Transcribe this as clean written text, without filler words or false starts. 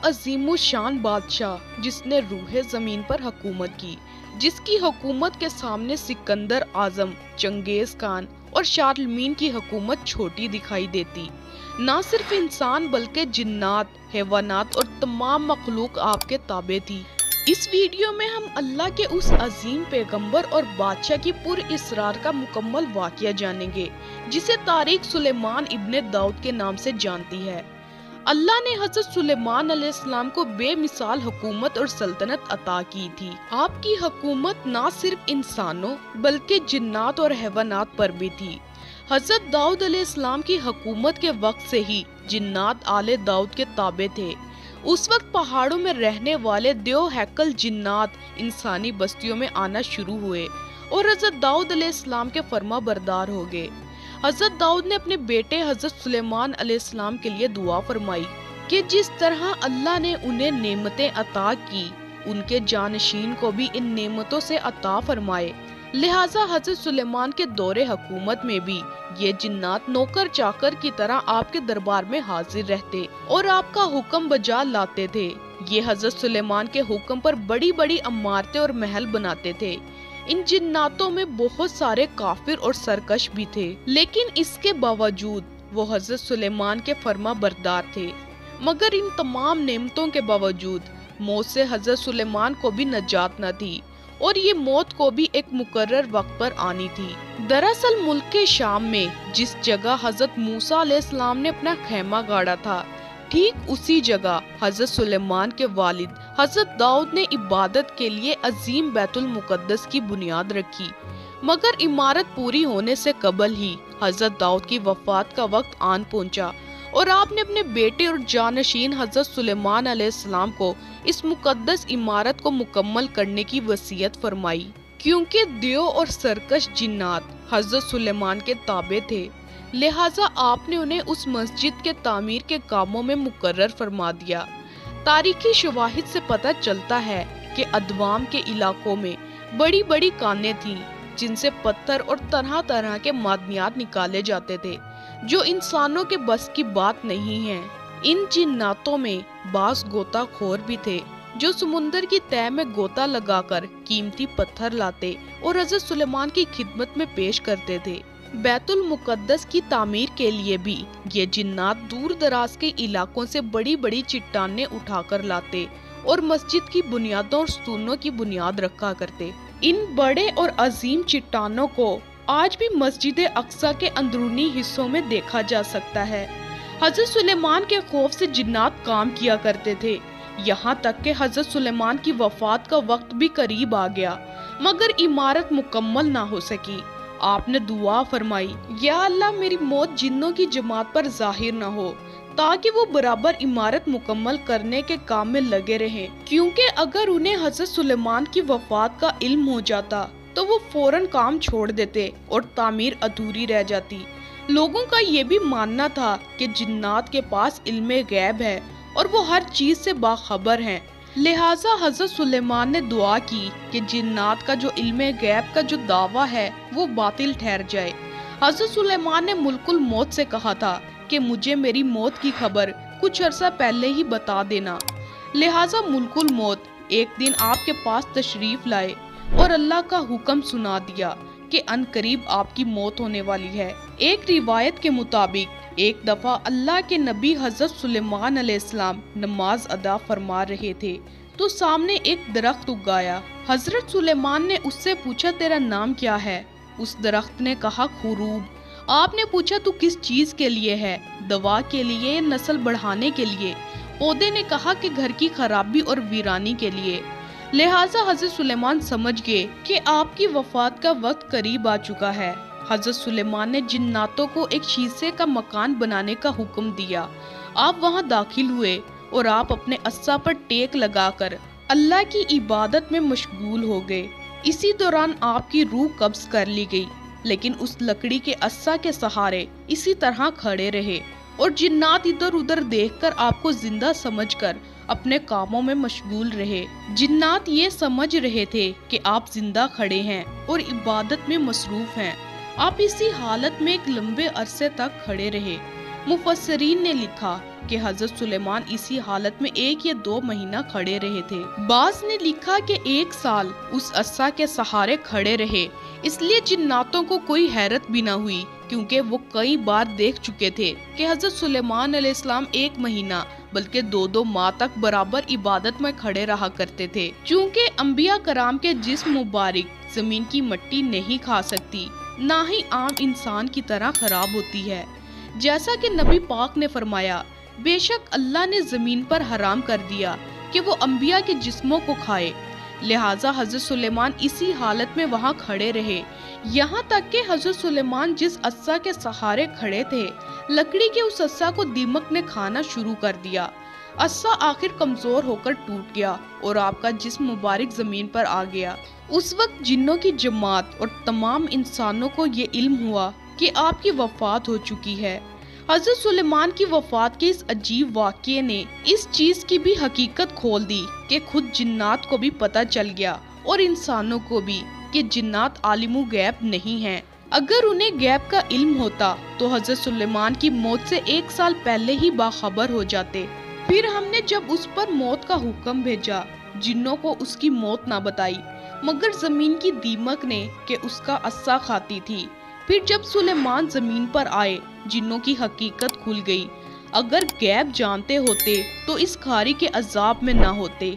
अजीमुशान बादशाह जिसने रूहे जमीन पर हुकूमत की, जिसकी हुकूमत के सामने सिकंदर आजम, चंगेज खान और शारलमीन की हुकूमत छोटी दिखाई देती। ना सिर्फ इंसान बल्कि जिन्नात, हैवानात और तमाम मखलूक आपके ताबे थी। इस वीडियो में हम अल्लाह के उस अजीम पैगंबर और बादशाह की पुर-इसरार का मुकम्मल वाक़या जानेंगे, जिसे तारीख सुलेमान इब्ने दाऊद के नाम से जानती है। अल्लाह ने हज़रत सुलेमान अलैहिस्सलाम को बेमिसाल हुकूमत और सल्तनत अता की थी। आपकी हुकूमत ना सिर्फ इंसानों बल्कि जिन्नात और हैवानात पर भी थी। हज़रत दाऊद अलैहिस्सलाम की हुकूमत के वक्त से ही जिन्नात आले दाऊद के ताबे थे। उस वक्त पहाड़ों में रहने वाले देव हैकल जिन्नात इंसानी बस्तियों में आना शुरू हुए और हज़रत दाऊद अलैहिस्सलाम के फर्मा बरदार हो गए। हज़रत दाऊद ने अपने बेटे हज़रत सुलेमान अलैहिस्सलाम के लिए दुआ फरमाई कि जिस तरह अल्लाह ने उन्हें नेमतें अता की, उनके जानशीन को भी इन नेमतों से अता फरमाए। लिहाजा हज़रत सुलेमान के दौरे हुकूमत में भी ये जिन्नात नौकर चाकर की तरह आपके दरबार में हाजिर रहते और आपका हुक्म बजा लाते थे। ये हज़रत सुलेमान के हुक्म पर बड़ी बड़ी इमारतें और महल बनाते थे। इन जिन्नातों में बहुत सारे काफिर और सरकश भी थे, लेकिन इसके बावजूद वो हज़रत सुलेमान के फर्मा बरदार थे। मगर इन तमाम नेमतों के बावजूद मौत से हज़रत सुलेमान को भी नजात न थी और ये मौत को भी एक मुकर्रर वक्त पर आनी थी। दरअसल मुल्क के शाम में जिस जगह हज़रत मूसा अलैहिस्सलाम ने अपना खेमा गाड़ा था, ठीक उसी जगह हज़रत सुलेमान के वालिद हज़रत दाऊद ने इबादत के लिए अजीम बैतुल मुकद्दस की बुनियाद रखी। मगर इमारत पूरी होने से कबल ही हज़रत दाऊद की वफात का वक्त आन पहुंचा और आपने अपने बेटे और जानशीन हज़रत सुलेमान अलैहिस्सलाम को इस मुकद्दस इमारत को मुकम्मल करने की वसीयत फरमाई। क्योंकि देव और सरकश जिन्नात हज़रत सुलेमान के ताबे थे, लिहाजा आपने उन्हें उस मस्जिद के तामीर के कामों में मुकर्रर फरमा दिया। तारीखी शवाहिद से पता चलता है कि अदवाम के इलाकों में बड़ी बड़ी कानें थीं, जिनसे पत्थर और तरह तरह के मादनियात निकाले जाते थे, जो इंसानों के बस की बात नहीं है। इन जिन्नातों में बास गोताखोर भी थे, जो समुंदर की तह में गोता लगाकर कीमती पत्थर लाते और हज़रत सुलेमान की खिदमत में पेश करते थे। बैतुल मुकद्दस की तामीर के लिए भी ये जिन्नात दूर दराज के इलाकों से बड़ी बड़ी चट्टानें उठाकर लाते और मस्जिद की बुनियादों और स्तूनों की बुनियाद रखा करते। इन बड़े और अजीम चट्टानों को आज भी मस्जिद अक्सा के अंदरूनी हिस्सों में देखा जा सकता है। हज़रत सुलेमान के खौफ से जिन्नात काम किया करते थे, यहाँ तक कि हज़रत सुलेमान की वफात का वक्त भी करीब आ गया, मगर इमारत मुकम्मल ना हो सकी। आपने दुआ फरमाई, या अल्लाह मेरी मौत जिन्नों की जमात पर जाहिर न हो, ताकि वो बराबर इमारत मुकम्मल करने के काम में लगे रहें। क्योंकि अगर उन्हें हज़रत सुलेमान की वफात का इल्म हो जाता तो वो फौरन काम छोड़ देते और तामीर अधूरी रह जाती। लोगों का ये भी मानना था कि जिन्नात के पास इल्मे गैब है और वो हर चीज से बाखबर हैं। लिहाजा हज़रत सुलेमान ने दुआ की कि जिन्नात का जो इल्मे गैब का जो दावा है वो बातिल ठहर जाए। हज़रत सुलेमान ने मुल्कुल मौत से कहा था कि मुझे मेरी मौत की खबर कुछ अरसा पहले ही बता देना। लिहाजा मुल्कुल मौत एक दिन आपके पास तशरीफ लाए और अल्लाह का हुक्म सुना दिया कि अनकरीब आपकी मौत होने वाली है। एक रिवायत के मुताबिक एक दफा अल्लाह के नबी हज़रत सुलेमान अलैहिस्सलाम नमाज अदा फरमा रहे थे तो सामने एक दरख्त उगाया। हज़रत सुलेमान ने उससे पूछा, तेरा नाम क्या है? उस दरख्त ने कहा, खुरूब। आपने पूछा, तू किस चीज के लिए है? दवा के लिए, नस्ल बढ़ाने के लिए? पौधे ने कहा कि घर की खराबी और वीरानी के लिए। लिहाजा हज़रत सुलेमान समझ गए कि आपकी वफात का वक्त करीब आ चुका है। हज़रत सुलेमान ने जिन्नातों को एक शीशे का मकान बनाने का हुक्म दिया। आप वहां दाखिल हुए और आप अपने अस्सा पर टेक लगाकर अल्लाह की इबादत में मशगूल हो गए। इसी दौरान आपकी रूह कब्ज कर ली गई, लेकिन उस लकड़ी के अस्सा के सहारे इसी तरह खड़े रहे और जिन्नात इधर उधर देखकर आपको जिंदा समझकर अपने कामों में मशगूल रहे। जिन्नात ये समझ रहे थे कि आप जिंदा खड़े हैं और इबादत में मसरूफ हैं। आप इसी हालत में एक लंबे अरसे तक खड़े रहे। मुफस्सरीन ने लिखा कि हजरत सुलेमान इसी हालत में 1 या 2 महीना खड़े रहे थे। बाज ने लिखा कि 1 साल उस अस्सा के सहारे खड़े रहे, इसलिए जिन्नातों को कोई हैरत भी न हुई, क्योंकि वो कई बार देख चुके थे कि हजरत सुलेमान अलैहिस्सलाम 1 महीना बल्कि 2-2 माह तक बराबर इबादत में खड़े रहा करते थे। चूँकि अंबिया कराम के जिस्म मुबारक जमीन की मिट्टी नहीं खा सकती, ना ही आम इंसान की तरह खराब होती है। जैसा कि नबी पाक ने फरमाया, बेशक अल्लाह ने जमीन पर हराम कर दिया कि वो अंबिया के जिस्मों को खाए, लिहाजा हजरत सुलेमान इसी हालत में वहाँ खड़े रहे, यहाँ तक कि हजरत सुलेमान जिस अस्सा के सहारे खड़े थे, लकड़ी के उस अस्सा को दीमक ने खाना शुरू कर दिया। अस्सा आखिर कमजोर होकर टूट गया और आपका जिस्म मुबारक जमीन पर आ गया। उस वक्त जिन्नों की जमात और तमाम इंसानों को ये इल्म हुआ कि आपकी वफात हो चुकी है। हजरत सुलेमान की वफात के इस अजीब वाक़ये ने इस चीज की भी हकीकत खोल दी कि खुद जिन्नात को भी पता चल गया और इंसानों को भी कि जिन्नात आलिमु गैब नहीं हैं। अगर उन्हें गैब का इल्म होता तो हजरत सुलेमान की मौत से 1 साल पहले ही बाखबर हो जाते। फिर हमने जब उस पर मौत का हुक्म भेजा, जिन्नों को उसकी मौत ना बताई, मगर जमीन की दीमक ने कि उसका अस्सा खाती थी। फिर जब सुलेमान जमीन पर आए, जिन्नों की हकीकत खुल गई। अगर गैब जानते होते तो इस खारी के अजाब में ना होते।